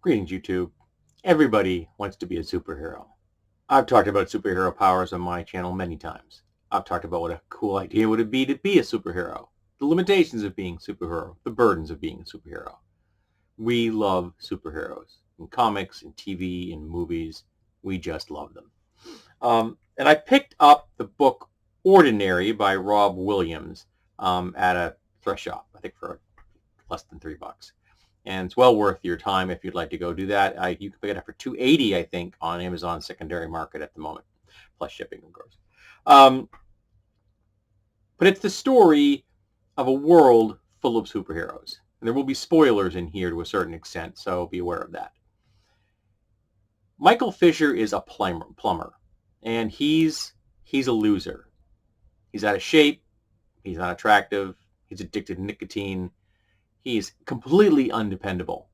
Greetings, YouTube. Everybody wants to be a superhero. I've talked about superhero powers on my channel many times. I've talked about what a cool idea would it be to be a superhero, the limitations of being a superhero, the burdens of being a superhero. We love superheroes in comics, in TV, in movies. We just love them. And I picked up the book Ordinary by Rob Williams at a thrift shop, I think for less than $3. And it's well worth your time if you'd like to go do that. You can pick it up for $2.80, I think, on Amazon secondary market at the moment, plus shipping, of course. But it's the story of a world full of superheroes. And there will be spoilers in here to a certain extent, so be aware of that. Michael Fisher is a plumber, and he's a loser. He's out of shape. He's not attractive. He's addicted to nicotine. He's completely undependable.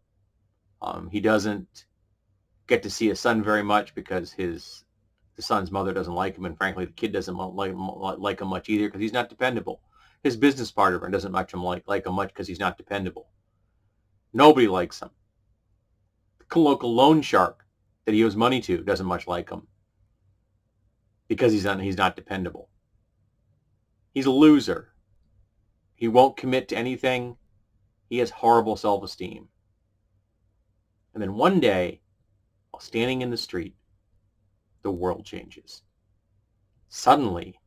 He doesn't get to see his son very much because the son's mother doesn't like him, and frankly, the kid doesn't like him much either because he's not dependable. His business partner doesn't like him much because he's not dependable. Nobody likes him. The local loan shark that he owes money to doesn't much like him because he's not dependable. He's a loser. He won't commit to anything. He has horrible self-esteem. And then one day, while standing in the street, the world changes. Suddenly,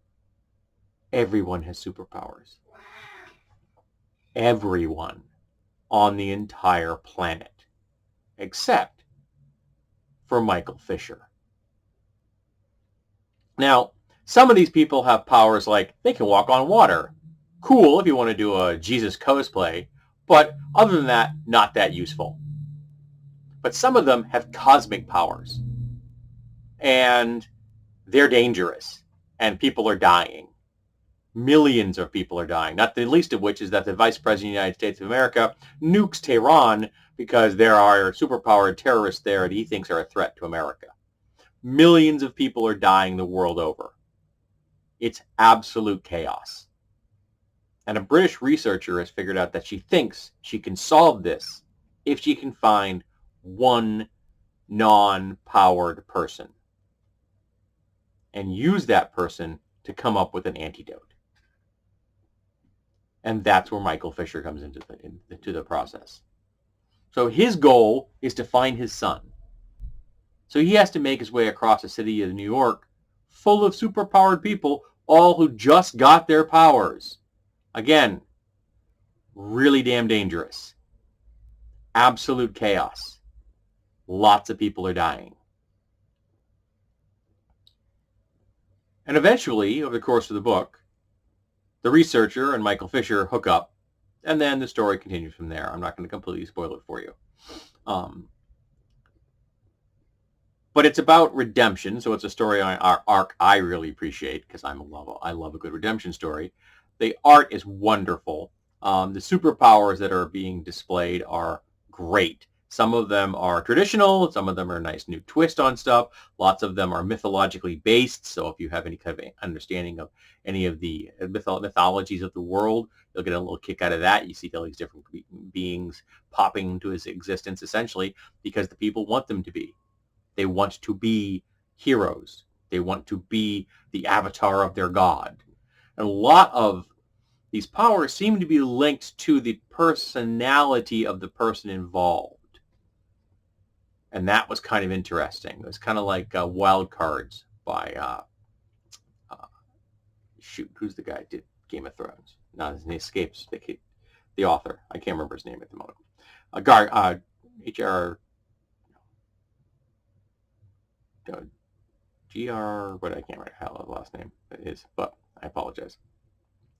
everyone has superpowers. Everyone on the entire planet, except for Michael Fisher. Now, some of these people have powers like they can walk on water. Cool if you want to do a Jesus cosplay, but other than that, not that useful. But some of them have cosmic powers, and they're dangerous, and people are dying. Millions of people are dying, not the least of which is that the Vice President of the United States of America nukes Tehran because there are superpowered terrorists there that he thinks are a threat to America. Millions of people are dying the world over. It's absolute chaos. And a British researcher has figured out that she thinks she can solve this if she can find one non-powered person and use that person to come up with an antidote. And that's where Michael Fisher comes into the process. So his goal is to find his son. So he has to make his way across the city of New York full of superpowered people, all who just got their powers. Again, really damn dangerous. Absolute chaos. Lots of people are dying. And eventually, over the course of the book, the researcher and Michael Fisher hook up, and then the story continues from there. I'm not going to completely spoil it for you. But it's about redemption, so it's a story arc I really appreciate because I love a good redemption story. The art is wonderful. The superpowers that are being displayed are great. Some of them are traditional. Some of them are a nice new twist on stuff. Lots of them are mythologically based. So if you have any kind of understanding of any of the mythologies of the world, you'll get a little kick out of that. You see all these different beings popping into his existence essentially because the people want them to be. They want to be heroes. They want to be the avatar of their god. And a lot of these powers seem to be linked to the personality of the person involved. And that was kind of interesting. It was kind of like Wild Cards by, who's the guy who did Game of Thrones? No, his name escapes the author. I can't remember his name at the moment. H.R. G.R. But I can't remember how the last name is, but I apologize.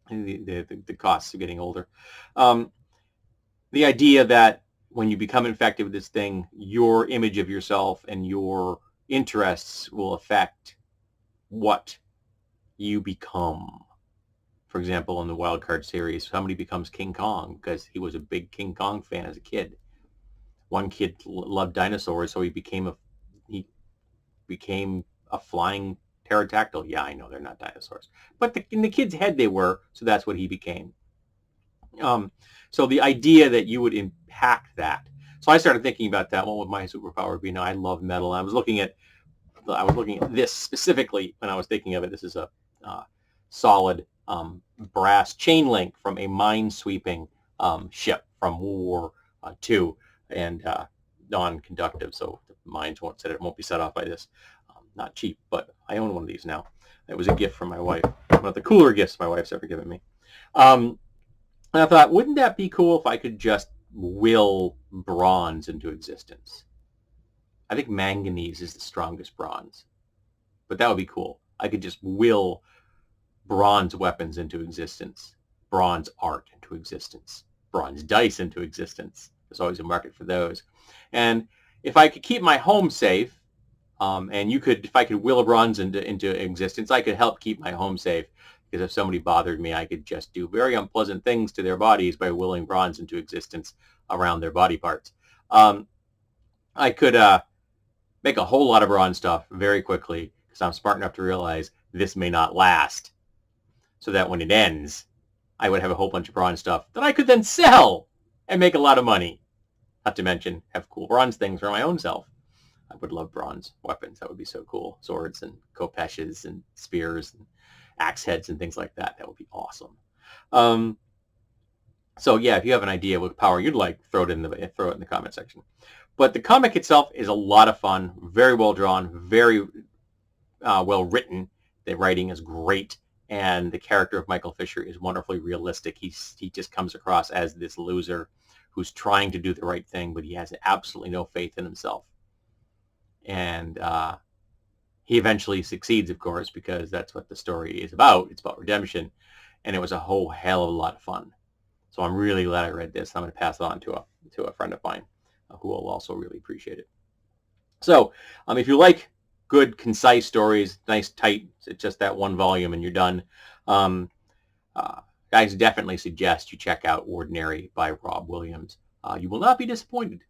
The costs of getting older. The idea that when you become infected with this thing, your image of yourself and your interests will affect what you become. For example, in the Wild Card series, somebody becomes King Kong because he was a big King Kong fan as a kid. One kid loved dinosaurs, so he became a flying pterodactyl. Yeah, I know they're not dinosaurs, but in the kid's head they were, so that's what he became. So the idea that you would impact that. So I started thinking about that. What would my superpower be? Now, I love metal. I was looking at this specifically when I was thinking of it. This is a solid brass chain link from a mine-sweeping ship from World War II, and non-conductive, so the mines won't be set off by this. Not cheap, but I own one of these now. It was a gift from my wife. One of the cooler gifts my wife's ever given me. And I thought, wouldn't that be cool if I could just will bronze into existence? I think manganese is the strongest bronze, but that would be cool. I could just will bronze weapons into existence, bronze art into existence, bronze dice into existence. There's always a market for those. And if I could keep my home safe, and if I could will a bronze into existence, I could help keep my home safe. Because if somebody bothered me, I could just do very unpleasant things to their bodies by willing bronze into existence around their body parts. I could make a whole lot of bronze stuff very quickly, because I'm smart enough to realize this may not last. So that when it ends, I would have a whole bunch of bronze stuff that I could then sell and make a lot of money. Not to mention have cool bronze things for my own self. I would love bronze weapons. That would be so cool. Swords and kopeshes and spears and axe heads and things like that. That would be awesome. So yeah, if you have an idea what power you'd like, throw it in the comment section. But the comic itself is a lot of fun, very well drawn, very well written. The writing is great, and the character of Michael Fisher is wonderfully realistic. He just comes across as this loser who's trying to do the right thing, but he has absolutely no faith in himself. And he eventually succeeds, of course, because that's what the story is about. It's about redemption, and it was a whole hell of a lot of fun. So I'm really glad I read this. I'm going to pass it on to a friend of mine who will also really appreciate it. So if you like good, concise stories, nice, tight, it's just that one volume and you're done, guys, definitely suggest you check out Ordinary by Rob Williams. You will not be disappointed.